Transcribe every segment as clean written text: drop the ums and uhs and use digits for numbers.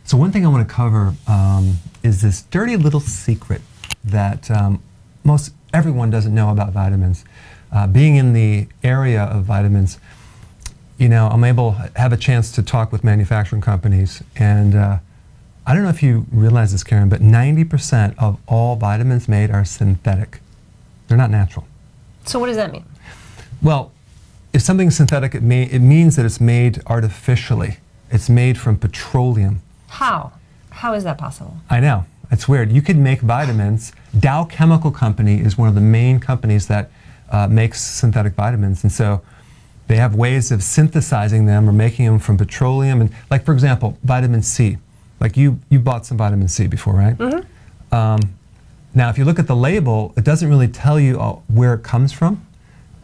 So one thing I want to cover is this dirty little secret that most everyone doesn't know about vitamins. Being in the area of vitamins, you know, I'm able to have a chance to talk with manufacturing companies, and I don't know if you realize this, Karen, but 90% of all vitamins made are synthetic. They're not natural. So what does that mean? Well, if something's synthetic, it means that it's made artificially. It's made from petroleum. How? How is that possible? I know. It's weird. You could make vitamins. Dow Chemical Company is one of the main companies that makes synthetic vitamins. And so they have ways of synthesizing them or making them from petroleum. And like, for example, vitamin C. Like you bought some vitamin C before, right? Mm-hmm. Now, if you look at the label, it doesn't really tell you where it comes from.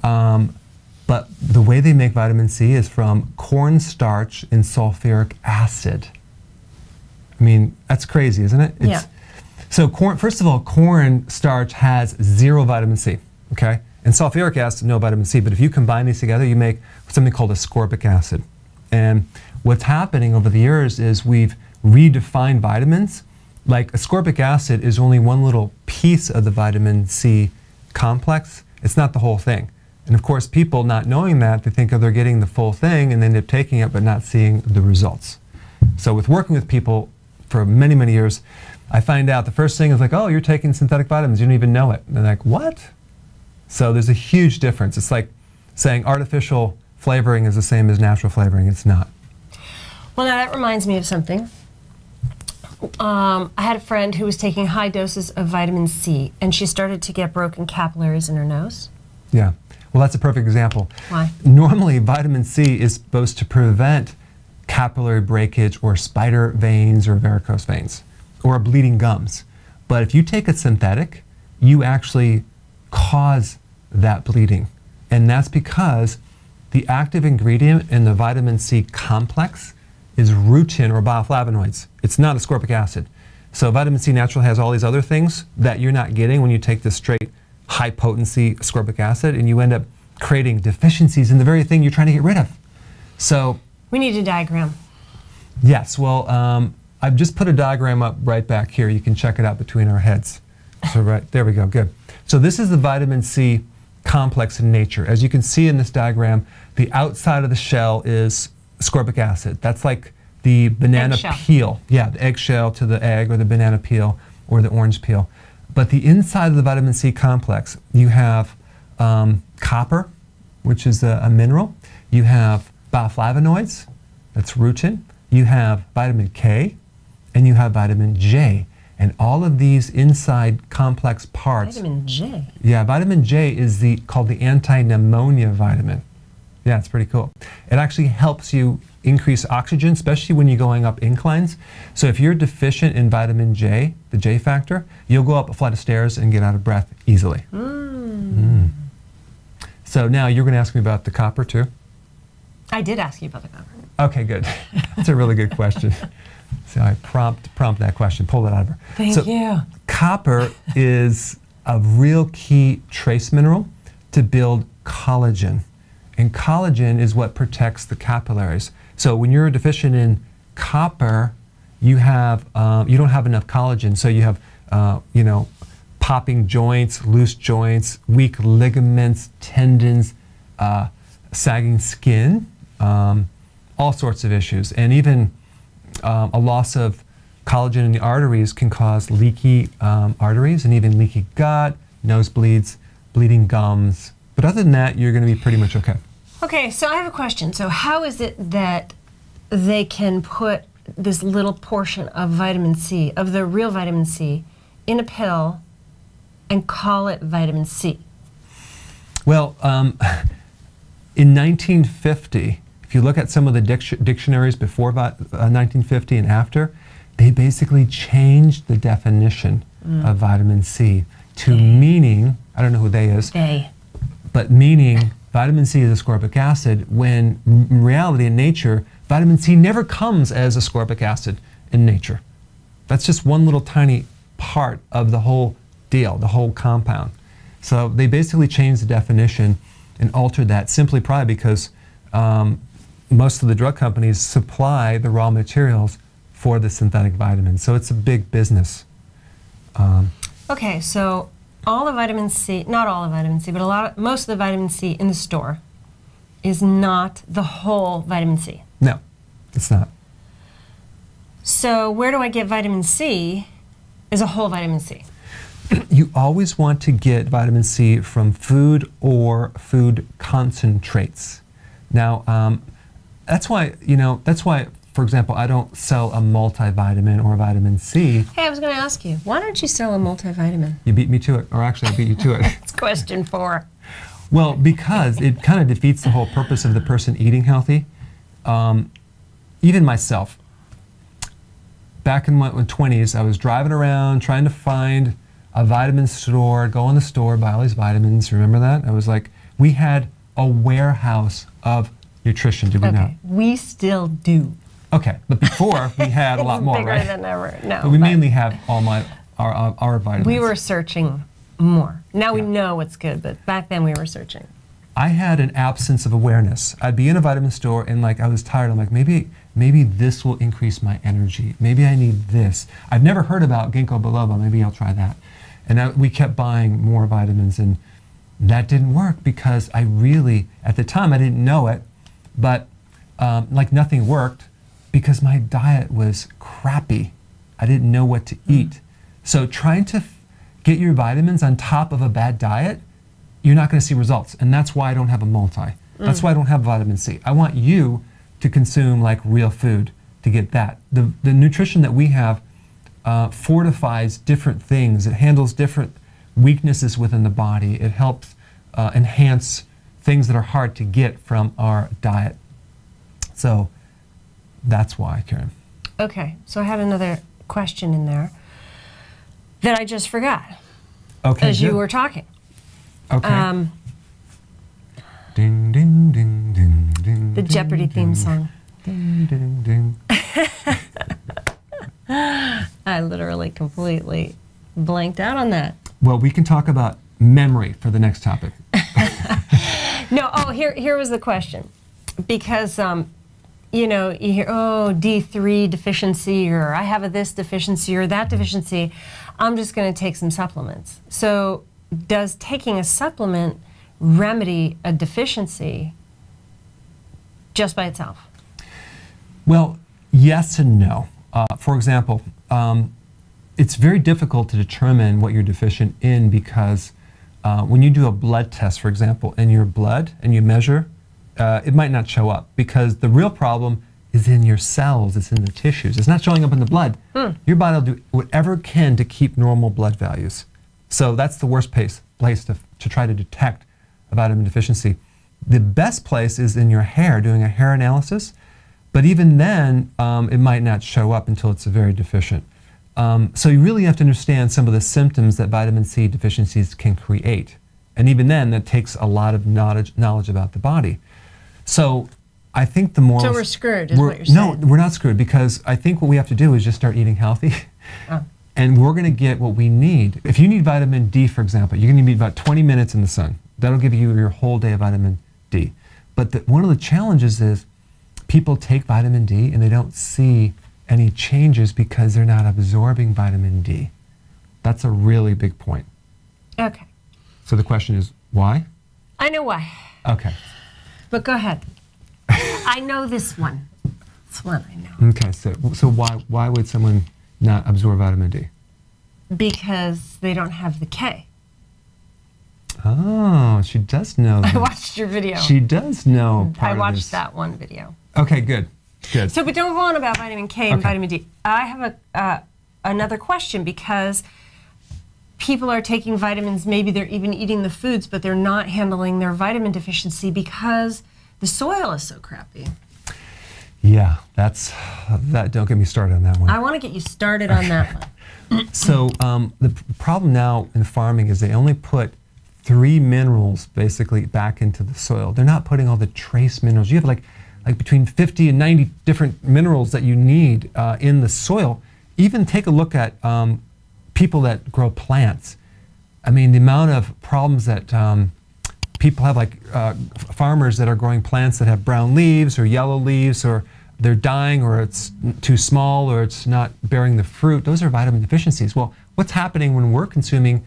But the way they make vitamin C is from cornstarch and sulfuric acid. I mean, that's crazy, isn't it? Yeah. So first of all, corn starch has 0 vitamin C, okay? And sulfuric acid, no vitamin C. But if you combine these together, you make something called ascorbic acid. And what's happening over the years is we've redefined vitamins. Like ascorbic acid is only one little piece of the vitamin C complex. It's not the whole thing. And of course, people not knowing that, they think, oh, they're getting the full thing, and they end up taking it but not seeing the results. So with working with people for many, many years, I find out the first thing is like, oh, you're taking synthetic vitamins, you don't even know it. And they're like, what? So there's a huge difference. It's like saying artificial flavoring is the same as natural flavoring. It's not. Well, now that reminds me of something. I had a friend who was taking high doses of vitamin C, and she started to get broken capillaries in her nose. Yeah. Well, that's a perfect example. Why? Normally, vitamin C is supposed to prevent capillary breakage or spider veins or varicose veins or bleeding gums. But if you take a synthetic, you actually cause that bleeding. And that's because the active ingredient in the vitamin C complex is rutin or bioflavonoids. It's not ascorbic acid. So vitamin C naturally has all these other things that you're not getting when you take the straight high potency ascorbic acid, and you end up creating deficiencies in the very thing you're trying to get rid of. So we need a diagram. Yes, well, I've just put a diagram up right back here. You can check it out between our heads. So right, there we go, good. So this is the vitamin C complex in nature. As you can see in this diagram, the outside of the shell is ascorbic acid. That's like the banana peel. Yeah, the eggshell to the egg, or the banana peel, or the orange peel. But the inside of the vitamin C complex, you have copper, which is a mineral. You have bioflavonoids, that's rutin. You have vitamin K, and you have vitamin J. And all of these inside complex parts. Vitamin J? Yeah, vitamin J is called the anti-pneumonia vitamin. Yeah, it's pretty cool. It actually helps you increase oxygen, especially when you're going up inclines. So if you're deficient in vitamin J, the J factor, you'll go up a flight of stairs and get out of breath easily. So now you're going to ask me about the copper too? I did ask you about the copper. Okay, good. That's a really good question. So I prompt that question, pull that out of her. Thank you. Copper is a real key trace mineral to build collagen. And collagen is what protects the capillaries. So when you're deficient in copper, you don't have enough collagen. So you have, you know, popping joints, loose joints, weak ligaments, tendons, sagging skin, all sorts of issues. And even a loss of collagen in the arteries can cause leaky arteries and even leaky gut, nosebleeds, bleeding gums. But other than that, you're going to be pretty much okay. Okay, so I have a question. So how is it that they can put this little portion of vitamin C, of the real vitamin C, in a pill and call it vitamin C? Well, in 1950, if you look at some of the dictionaries before 1950 and after, they basically changed the definition of vitamin C to meaning, I don't know who they is, but meaning vitamin C is ascorbic acid, when in reality in nature, vitamin C never comes as ascorbic acid in nature. That's just one little tiny part of the whole deal, the whole compound. So they basically changed the definition and altered that simply probably because most of the drug companies supply the raw materials for the synthetic vitamins. So it's a big business. Okay, so all the vitamin C, not all the vitamin C, but most of the vitamin C in the store is not the whole vitamin C. No, it's not. So where do I get vitamin C as a whole vitamin C? You always want to get vitamin C from food or food concentrates. Now, that's why, for example, I don't sell a multivitamin or vitamin C. Hey, I was going to ask you, why don't you sell a multivitamin? You beat me to it, or actually I beat you to it. It's question 4. Well, because it kind of defeats the whole purpose of the person eating healthy. Even myself, back in my 20s, I was driving around trying to find a vitamin store, go in the store, buy all these vitamins. Remember that? I was like, we had a warouse of nutrition, did we not? We still do. Okay, but before we had a lot more, bigger right? Than ever. No, but we mainly have our vitamins. We were searching more. Now we know what's good, but back then we were searching. I had an absence of awareness. I'd be in a vitamin store and I was tired. I'm like, maybe this will increase my energy. Maybe I need this. I've never heard about ginkgo biloba. Maybe I'll try that. And we kept buying more vitamins, and that didn't work because at the time I didn't know it, but nothing worked because my diet was crappy. I didn't know what to eat. So trying to get your vitamins on top of a bad diet, you're not going to see results. And that's why I don't have a multi. That's why I don't have vitamin C. I want you to consume real food to get that. The nutrition that we have fortifies different things. It handles different weaknesses within the body. It helps enhance things that are hard to get from our diet. So that's why, Karen. Okay, so I had another question in there that I just forgot as you were talking. Okay. Ding, ding, ding, ding, ding. The Jeopardy theme song. Ding, ding, ding. I literally completely blanked out on that. Well, we can talk about memory for the next topic. No, here was the question. Because, you hear, D3 deficiency, or I have this deficiency or that deficiency. I'm just going to take some supplements. So does taking a supplement remedy a deficiency just by itself? Well, yes and no. For example, it's very difficult to determine what you're deficient in because when you do a blood test, for example, in your blood and you measure, it might not show up because the real problem is in your cells, it's in the tissues. It's not showing up in the blood. Your body will do whatever it can to keep normal blood values. So that's the worst place to try to detect a vitamin deficiency. The best place is in your hair, doing a hair analysis. But even then, it might not show up until it's very deficient. So you really have to understand some of the symptoms that vitamin C deficiencies can create. And even then, that takes a lot of knowledge about the body. So I think the more... So we're screwed, is what you're saying. No, we're not screwed, because I think what we have to do is just start eating healthy. And we're going to get what we need. If you need vitamin D, for example, you're going to need about 20 minutes in the sun. That'll give you your whole day of vitamin D. But one of the challenges is people take vitamin D and they don't see any changes because they're not absorbing vitamin D. That's a really big point. Okay. So the question is, why? I know why. Okay. But go ahead. I know this one. This one I know. Okay, so why would someone not absorb vitamin D? Because they don't have the K. Oh, she does know that. I watched your video. She does know part I of watched this. that one video. Okay, good. Good. So, but don't go on about vitamin K and vitamin D. I have another question, because people are taking vitamins, maybe they're even eating the foods, but they're not handling their vitamin deficiency because the soil is so crappy. Yeah, don't get me started on that one. I want to get you started on that one. So the problem now in farming is they only put 3 minerals basically back into the soil. They're not putting all the trace minerals. You have like between 50 and 90 different minerals that you need in the soil. Even take a look at people that grow plants. I mean, the amount of problems that people have, like farmers that are growing plants that have brown leaves or yellow leaves or they're dying, or it's too small, or it's not bearing the fruit. Those are vitamin deficiencies. Well, what's happening when we're consuming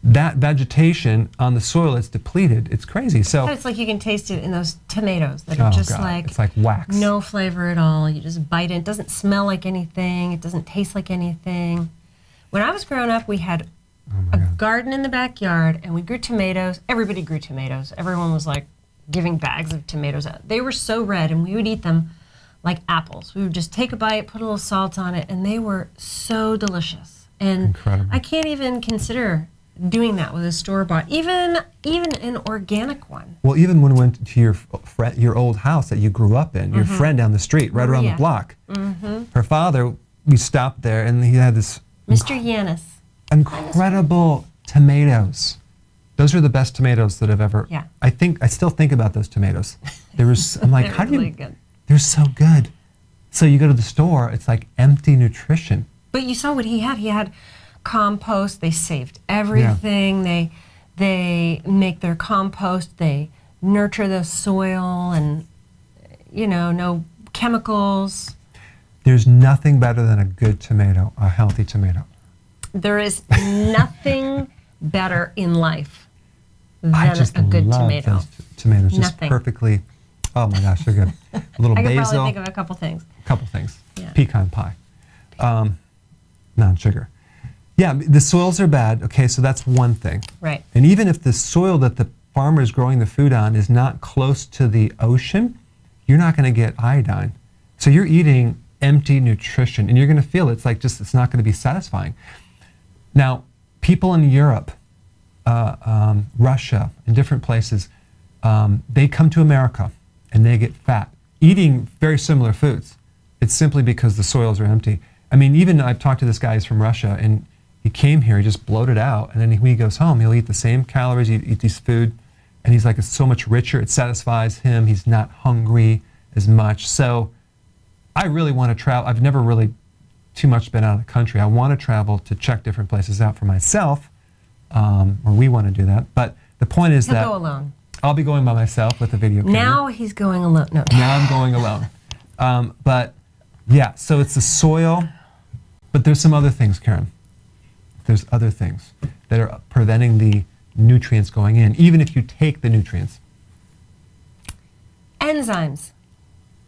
that vegetation on the soil that's depleted? It's crazy. So it's like you can taste it in those tomatoes that are just like, it's like wax. No flavor at all. You just bite it. It doesn't smell like anything. It doesn't taste like anything. When I was growing up, we had a garden in the backyard, and we grew tomatoes. Everybody grew tomatoes. Everyone was like giving bags of tomatoes out. They were so red, and we would eat them like apples. We would just take a bite, put a little salt on it, and they were so delicious. And incredible. I can't even consider doing that with a store-bought, even an organic one. Well, even when we went to your old house that you grew up in, your friend down the street, right around the block, her father, we stopped there, and he had this Mr. Yanis. Incredible tomatoes. Those are the best tomatoes that I've ever. Yeah. I still think about those tomatoes. I'm like, how do you? Really good. They're so good. So you go to the store, it's like empty nutrition. But you saw what he had. He had compost. They saved everything. Yeah. They make their compost. They nurture the soil, and no chemicals. There's nothing better than a good tomato, a healthy tomato. There is nothing better in life than a good tomato. Those tomatoes, just Nothing. Perfectly. Oh my gosh, they're good. A little I basil. could probably think of a couple things. Yeah. Pecan pie. Non-sugar. Yeah, the soils are bad. Okay, so that's one thing. Right. And even if the soil that the farmer is growing the food on is not close to the ocean, you're not going to get iodine. So you're eating empty nutrition, and you're going to feel it's not going to be satisfying. Now, people in Europe, Russia, and different places, they come to America and they get fat, eating very similar foods. It's simply because the soils are empty. I mean, even I've talked to this guy who's from Russia, and he came here, he just bloated out, and then when he goes home, he'll eat the same calories, he'll eat this food, and he's like, it's so much richer, it satisfies him, he's not hungry as much. So I really want to travel. I've never really too much been out of the country. I want to travel to check different places out for myself, or we want to do that. But the point is that He'll go alone. I'll be going by myself with a video camera. Now he's going alone. No. Now I'm going alone. But yeah, so it's the soil, but there's some other things, Karen. There's other things that are preventing the nutrients going in, even if you take the nutrients. Enzymes.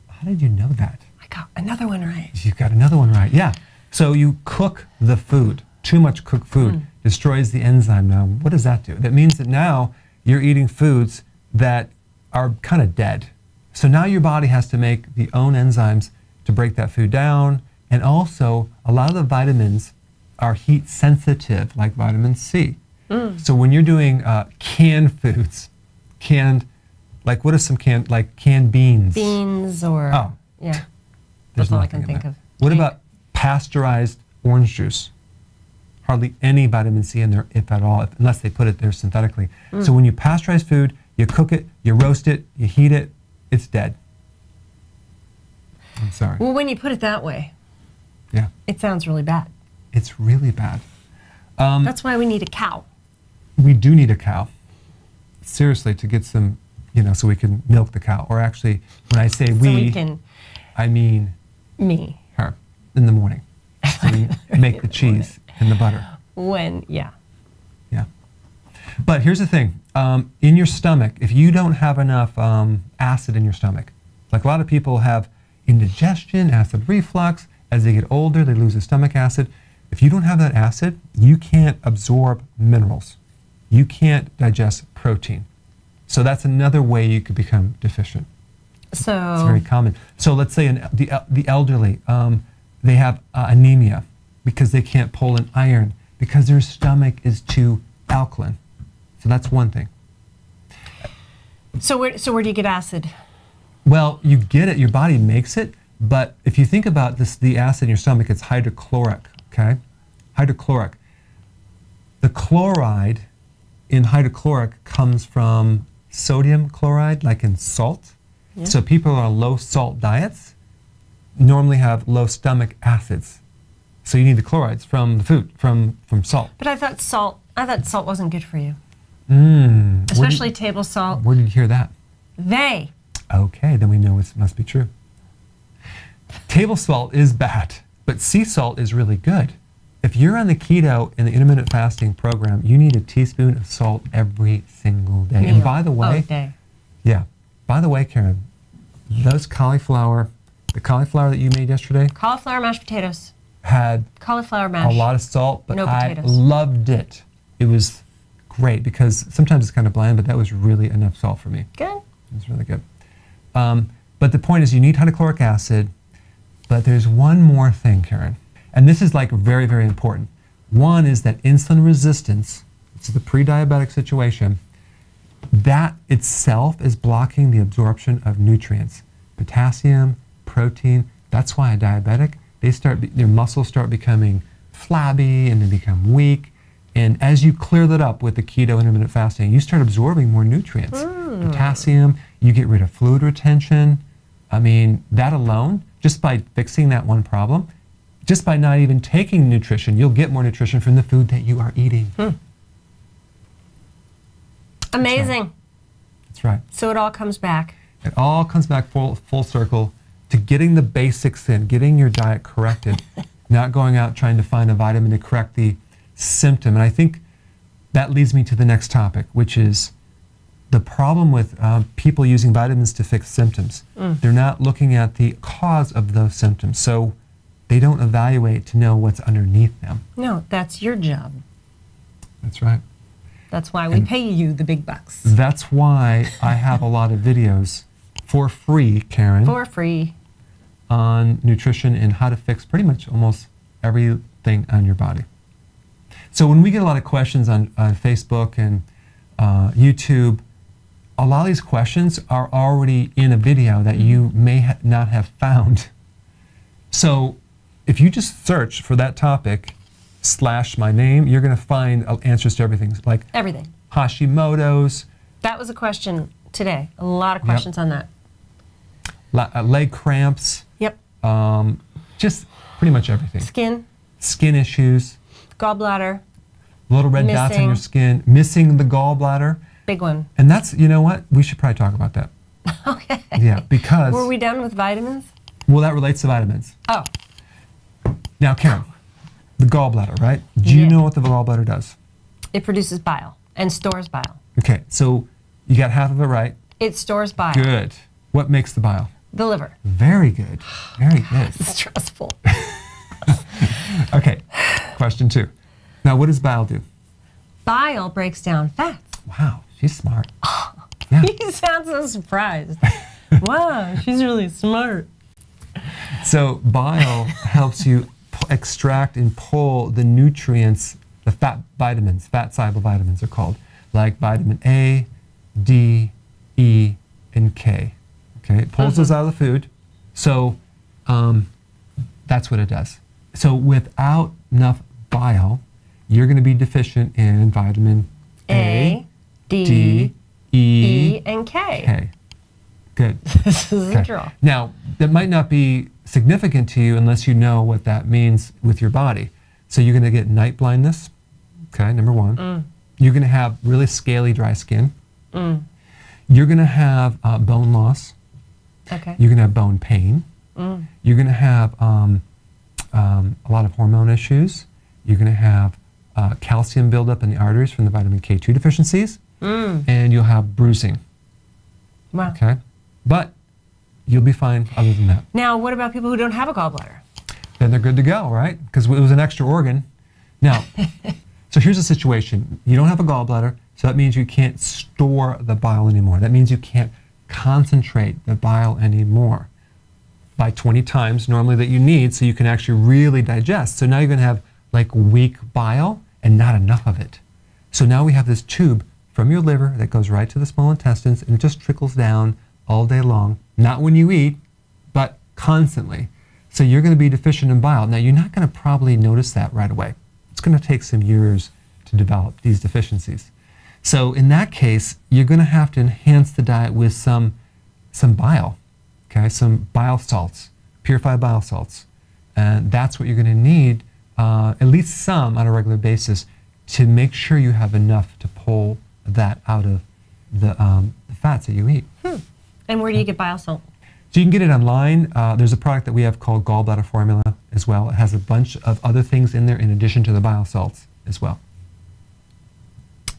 How did you know that? Got another one right. You got another one right, yeah. So you cook the food. Too much cooked food destroys the enzyme. Now, what does that do? That means that now you're eating foods that are kind of dead. So now your body has to make the own enzymes to break that food down. And also, a lot of the vitamins are heat sensitive, like vitamin C. So when you're doing canned foods, like what are some canned beans? Beans or, yeah. There's That's all I nothing can think of. What about pasteurized orange juice? Hardly any vitamin C in there, if at all, unless they put it there synthetically. So when you pasteurize food, you cook it, you roast it, you heat it, it's dead. I'm sorry. Well, when you put it that way, yeah, it sounds really bad. It's really bad. That's why we need a cow. We do need a cow. Seriously, to get some, so we can milk the cow. Or actually, when I say I mean me. Her, in the morning. So we make the cheese and the butter. Yeah. But here's the thing. In your stomach, if you don't have enough acid in your stomach, like a lot of people have indigestion, acid reflux, as they get older, they lose the stomach acid. If you don't have that acid, you can't absorb minerals. You can't digest protein. So that's another way you could become deficient. So it's very common. So let's say the elderly, they have anemia because they can't pull in iron because their stomach is too alkaline. So that's one thing. So where do you get acid? Well, you get it, your body makes it, but if you think about this, the acid in your stomach, it's hydrochloric, okay? Hydrochloric. The chloride in hydrochloric comes from sodium chloride, like in salt. Yeah. So people on low salt diets normally have low stomach acids. So you need the chlorides from the food, from salt. But I thought salt wasn't good for you. Mm. Especially table salt. Where did you hear that? They. Okay, then we know it must be true. Table salt is bad, but sea salt is really good. If you're on the keto and the intermittent fasting program, you need a teaspoon of salt every single day. Meal. And by the way, day. yeah, by the way, Karen, those cauliflower, the cauliflower that you made yesterday Cauliflower mashed potatoes. had Cauliflower mash. a lot of salt, but No I potatoes. loved it. It was great because sometimes it's kind of bland, but that was really enough salt for me. Good. It was really good. But the point is you need hydrochloric acid, but there's one more thing, Karen. And this is like very, very important. One is that insulin resistance, it's the pre-diabetic situation, that itself is blocking the absorption of nutrients. Potassium, protein, that's why a diabetic, their muscles start becoming flabby and they become weak. And as you clear that up with the keto intermittent fasting, you start absorbing more nutrients. Potassium, you get rid of fluid retention. I mean, that alone, just by fixing that one problem, just by not even taking nutrition, you'll get more nutrition from the food that you are eating. Amazing. That's right. So it all comes back. It all comes back full circle to getting the basics in, getting your diet corrected, not going out trying to find a vitamin to correct the symptom. And I think that leads me to the next topic, which is the problem with people using vitamins to fix symptoms. They're not looking at the cause of those symptoms. So they don't evaluate to know what's underneath them. No, that's your job. That's right. That's why we pay you the big bucks. That's why I have a lot of videos for free, Karen, For free. on nutrition and how to fix pretty much almost everything on your body. So when we get a lot of questions on Facebook and YouTube, a lot of these questions are already in a video that you may not have found. So if you just search for that topic / my name, you're going to find answers to everything, like Everything. Hashimoto's, That was a question today. A lot of questions on that. leg cramps, Yep. just pretty much everything. Skin, issues, gallbladder, little red dots on your Missing. skin, missing the gallbladder. big one. And that's, you know what? We should probably talk about that. Okay. Yeah, because, Were we done with vitamins? well, that relates to vitamins. Oh, Now, Karen, the gallbladder, right? Do you Yeah. know what the gallbladder does? it produces bile and stores bile. Okay, so you got half of it right. It stores bile. Good. What makes the bile? The liver. Very good. Very good. It's stressful. Okay, question 2. Now, what does bile do? Bile breaks down fats. Wow, she's smart. Yeah. You sound so surprised. Wow, she's really smart. So bile helps you extract and pull the nutrients, the fat vitamins, fat-soluble vitamins are called, like vitamin A, D, E, and K. Okay, it pulls those out of the food. So that's what it does. So without enough bile, you're going to be deficient in vitamin A, D, D, E, and K. K. Good. This is a draw. Now, that might not be significant to you unless you know what that means with your body. So you're going to get night blindness, okay, number 1. You're going to have really scaly, dry skin. You're going to have bone loss. Okay. You're going to have bone pain. You're going to have a lot of hormone issues. You're going to have calcium buildup in the arteries from the vitamin K2 deficiencies. And you'll have bruising. Wow. Okay? But you'll be fine other than that. Now, what about people who don't have a gallbladder? Then they're good to go, right? Because it was an extra organ. Now, so here's the situation. You don't have a gallbladder, so that means you can't store the bile anymore. That means you can't concentrate the bile anymore by 20 times normally that you need so you can actually really digest. So now you're going to have like weak bile and not enough of it. So now we have this tube from your liver that goes right to the small intestines and it just trickles down all day long. Not when you eat, but constantly. So you're going to be deficient in bile. Now you're not going to probably notice that right away. It's going to take some years to develop these deficiencies. So in that case, you're going to have to enhance the diet with some bile, okay? Some bile salts, purified bile salts. And that's what you're going to need, at least some on a regular basis, to make sure you have enough to pull that out of the fats that you eat. And where do you get bile salt? So you can get it online. There's a product that we have called Gallbladder Formula as well. It has a bunch of other things in there in addition to the bile salts as well.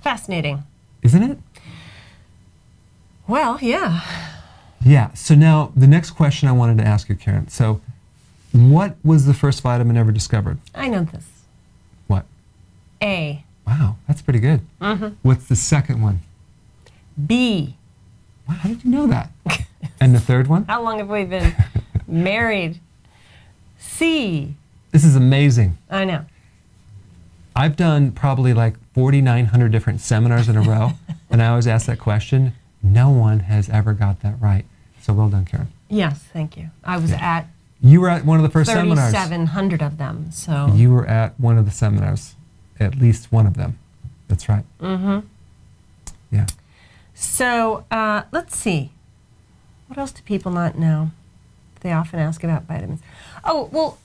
Fascinating. Isn't it? Well, yeah. Yeah, so now the next question I wanted to ask you, Karen. So what was the first vitamin ever discovered? I know this. What? A. Wow, that's pretty good. What's the second one? B. Wow, how did you know that? And the third one? How long have we been married? C. This is amazing. I know. I've done probably like 4,900 different seminars in a row, and I always ask that question. No one has ever got that right. So well done, Karen. Yes, thank you. I was at You were at one of the first seminars. 3,700 of them, so. You were at one of the seminars, at least one of them. That's right. Yeah. So let's see. What else do people not know? They often ask about vitamins. Oh, well,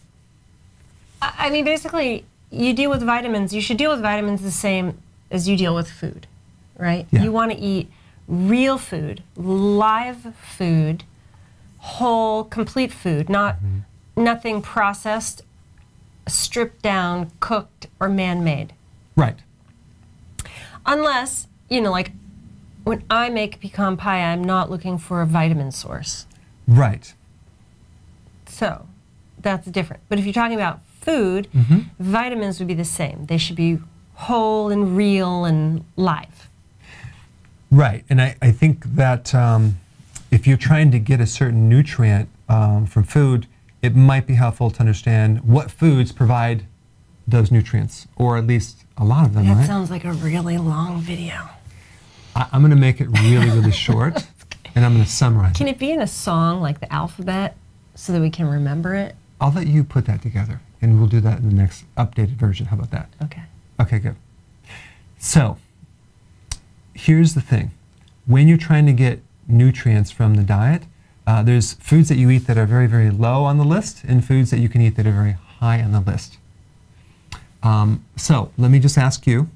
I mean, basically, you deal with vitamins. You should deal with vitamins the same as you deal with food, right? Yeah. You want to eat real food, live food, whole, complete food, not nothing processed, stripped down, cooked, or man-made. Right. Unless, you know, like when I make pecan pie, I'm not looking for a vitamin source. Right. So that's different. But if you're talking about food, vitamins would be the same. They should be whole and real and live. Right. And I think that if you're trying to get a certain nutrient from food, it might be helpful to understand what foods provide those nutrients, or at least a lot of them, That right? sounds like a really long video. I'm going to make it really, really short, and I'm going to summarize Can it. it be in a song like the alphabet so that we can remember it? I'll let you put that together, and we'll do that in the next updated version. How about that? Okay. Okay, good. So, here's the thing. When you're trying to get nutrients from the diet, there's foods that you eat that are very, very low on the list, and foods that you can eat that are very high on the list. So, let me just ask you.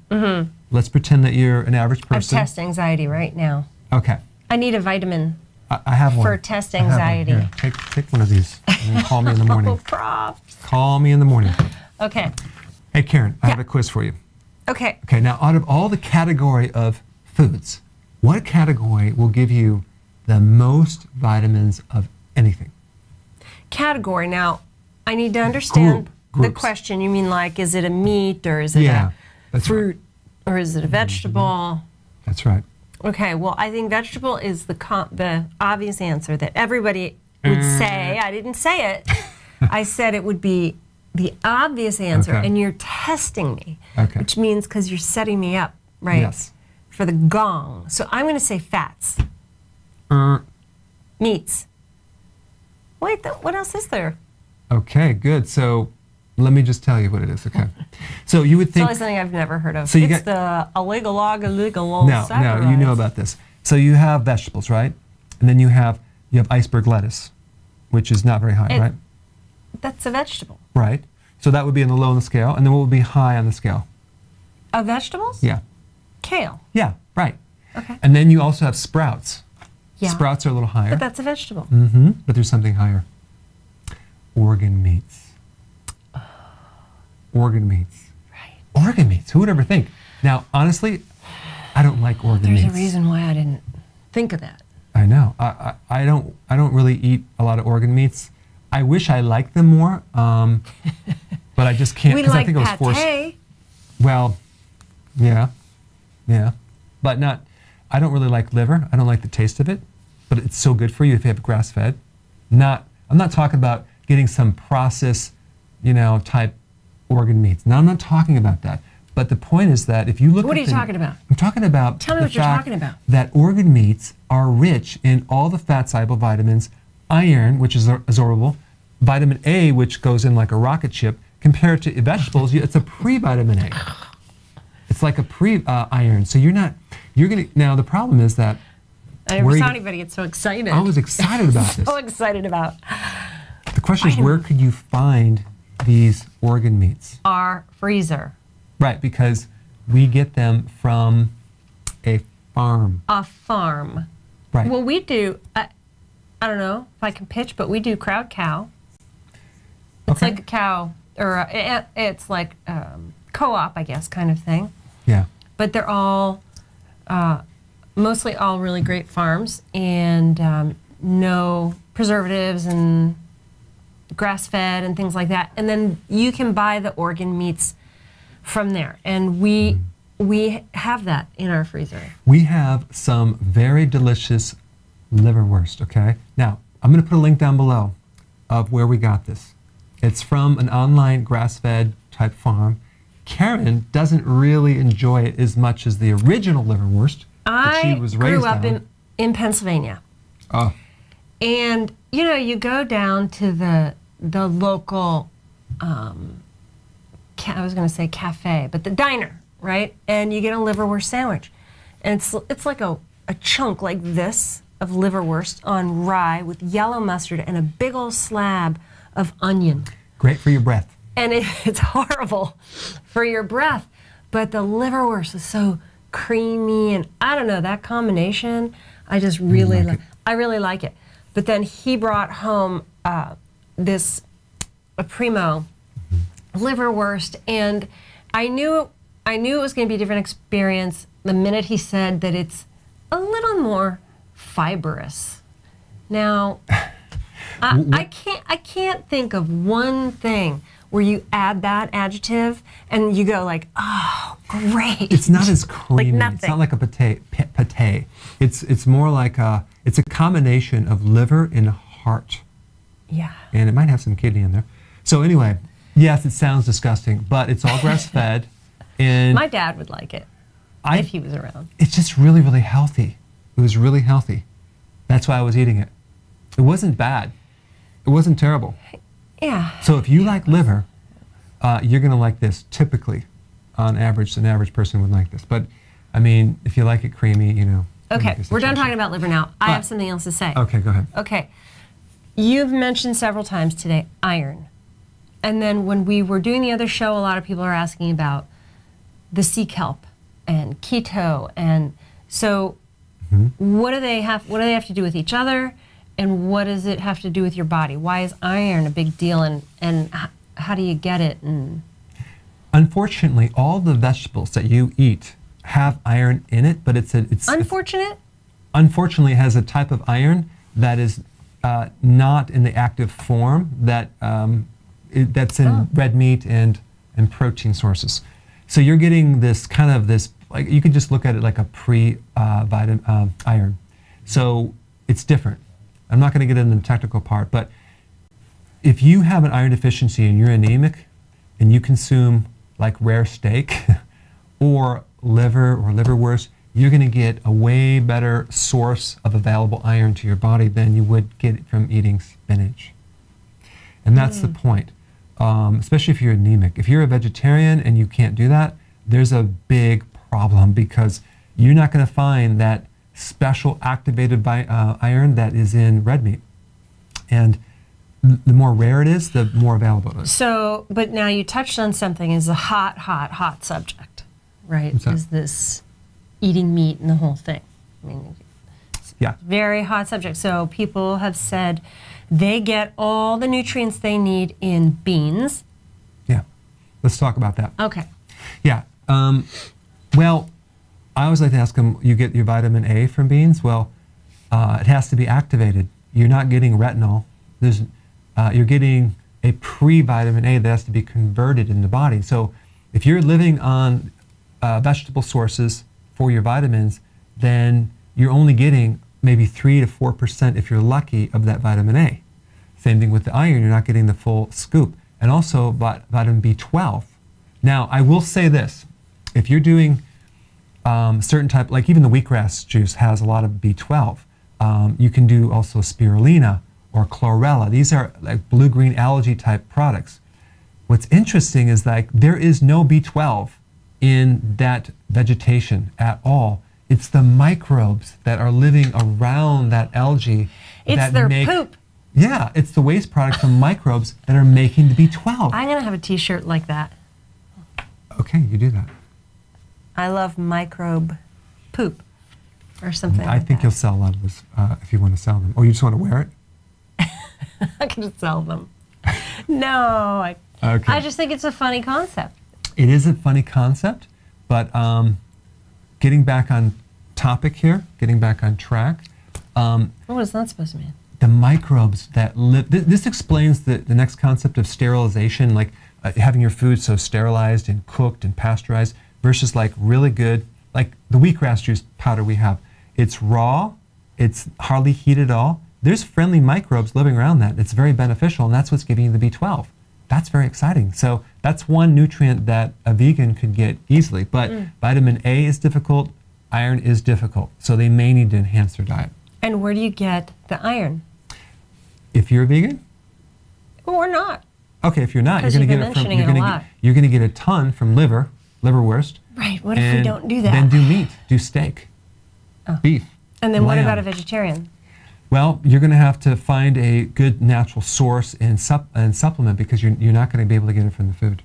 Let's pretend that you're an average person. I have test anxiety right now. Okay. I need a vitamin I have one. for test I have one. anxiety. Here, take one of these and then call me in the morning. Oh, props. Call me in the morning. Okay. Hey, Karen, I have a quiz for you. Okay. Okay, now out of all the category of foods, what category will give you the most vitamins of anything? Category. Now, I need to understand the Groups. question. You mean like, is it a meat or is it Yeah, a that's fruit or is it a vegetable? That's right. Okay, well, I think vegetable is the obvious answer that everybody would say. I didn't say it. I said it would be the obvious answer, Okay. and you're testing me, Okay. which means because you're setting me up, right, Yes. for the gong. So I'm going to say fats, meats. Wait, what else is there? Okay, good. So let me just tell you what it is, okay? So you would It's think... always something I've never heard of. So you It's got- the illegal No, you know about this. So you have vegetables, right? And then you have iceberg lettuce, which is not very high, right? That's a vegetable. Right. So that would be on the low on the scale, and then what would be high on the scale? Of vegetables? Yeah. Kale. Yeah, right. Okay. And then you also have sprouts. Yeah. Sprouts are a little higher. But that's a vegetable. But there's something higher. Organ meats. Organ meats. Right. Organ meats. Who would ever think? Now, honestly, I don't like organ meats. There's a reason why I didn't think of that. I know. I don't really eat a lot of organ meats. I wish I liked them more, but I just can't We because I like think it was forced. pate. Well, yeah, but not. I don't really like liver. I don't like the taste of it, but it's so good for you if you have grass-fed. I'm not talking about getting some processed, type organ meats. Now I'm not talking about that. But the point is that if you look What at are you talking about? I'm talking about Tell me the what you're fact talking about. that organ meats are rich in all the fat-soluble vitamins, iron, which is absorbable, vitamin A, which goes in like a rocket ship. Compared to vegetables, it's a pre-vitamin A. It's like a pre-iron. So now the problem is that I never where saw you- anybody get so excited. I was excited about this. so excited about The question is, where could you find these organ meats? our freezer. Right, because we get them from a farm. A farm. Right. Well, we do. I don't know if I can pitch, but we do crowd cow. It's Okay. like a cow, or it's like co-op, I guess, kind of thing. Yeah. But they're all, mostly all really great farms, and no preservatives and grass-fed and things like that. And then you can buy the organ meats from there, and we have that in our freezer. We have some very delicious liverwurst, okay? Now, I'm going to put a link down below of where we got this. It's from an online grass-fed type farm. Karen doesn't really enjoy it as much as the original liverwurst that she was raised on. I grew up in Pennsylvania. Oh. And, you know, you go down to the local, I was going to say cafe, but the diner, right? And you get a liverwurst sandwich. And it's like a chunk like this of liverwurst on rye with yellow mustard and a big old slab of onion. Great for your breath. And it's horrible for your breath. But the liverwurst is so creamy, and I don't know, that combination, I just really like it. I really like it. But then he brought home a primo liverwurst, and I knew it was going to be a different experience the minute he said that it's a little more fibrous. Now, I can't think of one thing where you add that adjective and you go like, oh, great. It's not as creamy. Like nothing. It's not like a pate. It's more like it's a combination of liver and heart. Yeah. And it might have some kidney in there. So anyway, yes, it sounds disgusting, but it's all grass-fed. And my dad would like it if he was around. It's just really, really healthy. It was really healthy. That's why I was eating it. It wasn't bad. It wasn't terrible. Yeah. So if you like liver, you're going to like this. Typically, on average, an average person would like this. But, I mean, if you like it creamy, you know. Okay, we're done talking about liver now. I have something else to say. Okay, go ahead. Okay. You've mentioned several times today iron. And then when we were doing the other show, a lot of people are asking about the sea kelp and keto. And so what do they have to do with each other? And what does it have to do with your body? Why is iron a big deal, and how do you get it? And unfortunately, all the vegetables that you eat have iron in it, but it's unfortunate? Unfortunately, it has a type of iron that is not in the active form that's in red meat and protein sources. So you're getting this kind of like, you could just look at it like a pre-vitamin iron. So it's different. I'm not going to get into the technical part, but if you have an iron deficiency and you're anemic and you consume like rare steak or liver or liverwurst, you're going to get a way better source of available iron to your body than you would get from eating spinach. And that's the point, especially if you're anemic. If you're a vegetarian and you can't do that, there's a big problem, because you're not going to find that special activated iron that is in red meat. And the more rare it is, the more available it is. So, but now you touched on something is a hot subject, right? Is this eating meat and the whole thing. I mean, yeah, very hot subject. So people have said they get all the nutrients they need in beans. Yeah, let's talk about that. Okay. Yeah, well, I always like to ask them, you get your vitamin A from beans? Well, it has to be activated. You're not getting retinol. You're getting a pre-vitamin A that has to be converted in the body. So if you're living on vegetable sources for your vitamins, then you're only getting maybe 3 to 4%, if you're lucky, of that vitamin A. Same thing with the iron, you're not getting the full scoop. And also vitamin B12. Now, I will say this, if you're doing certain type, like even the wheatgrass juice has a lot of B12. You can do also spirulina or chlorella. These are like blue-green algae type products. What's interesting is like there is no B12 in that vegetation at all. It's the microbes that are living around that algae. It's their poop. Yeah, it's the waste product from microbes that are making the B12. I'm going to have a t-shirt like that. Okay, you do that. I love microbe poop. or something I think you'll sell a lot of this if you want to sell them. Or you just want to wear it? I can sell them. No, I just think it's a funny concept. It is a funny concept, but getting back on topic here, getting back on track. What is that supposed to mean? The microbes that live, this explains the next concept of sterilization, like having your food so sterilized and cooked and pasteurized versus like really good, like the wheatgrass juice powder we have. It's raw, it's hardly heated at all. There's friendly microbes living around that. It's very beneficial, and that's what's giving you the B12. That's very exciting. So that's one nutrient that a vegan could get easily, but vitamin A is difficult, iron is difficult, so they may need to enhance their diet. And where do you get the iron? If you're a vegan? Or not. Okay, if you're not, you're going to get it from you're going to get a ton from liverwurst. Right. What if we don't do that? Then do meat, do steak, beef. And then what lamb. about a vegetarian? Well, you're going to have to find a good natural source and supplement because you're not going to be able to get it from the food.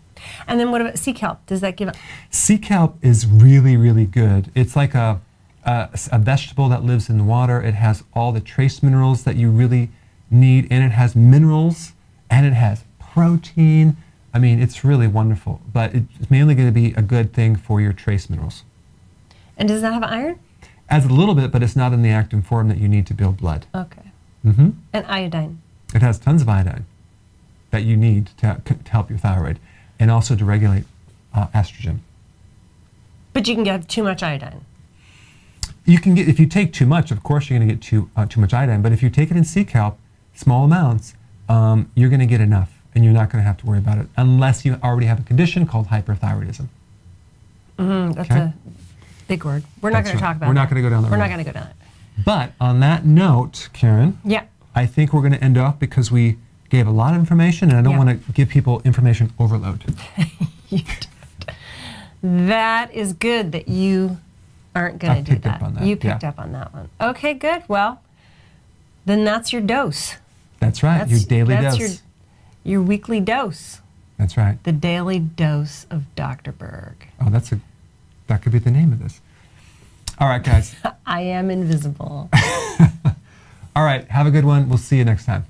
And then what about sea kelp? Does that give? Sea kelp is really, really good. It's like a vegetable that lives in the water. It has all the trace minerals that you really need, and it has minerals, and it has protein. I mean, it's really wonderful, but it's mainly going to be a good thing for your trace minerals. And does that have iron? Adds a little bit, but it's not in the active form that you need to build blood. Okay. Mm-hmm. And iodine? It has tons of iodine that you need to help your thyroid, and also to regulate estrogen. But you can get too much iodine. You can get, if you take too much, of course you're going to get too much iodine, but if you take it in sea kelp, small amounts, you're going to get enough, and you're not going to have to worry about it unless you already have a condition called hyperthyroidism. That's a big word. We're not going to talk about it. We're not going to go down that road. We're not going to go down it. But on that note, Karen, yeah, I think we're going to end off because we gave a lot of information, and I don't want to give people information overload. That is good that you aren't going to do that. You picked up on that one. Okay, good. Well, then that's your dose. That's right, your daily dose. That's your weekly dose. That's right. The daily dose of Dr. Berg. Oh, that could be the name of this. All right, guys. I am invisible. All right, have a good one. We'll see you next time.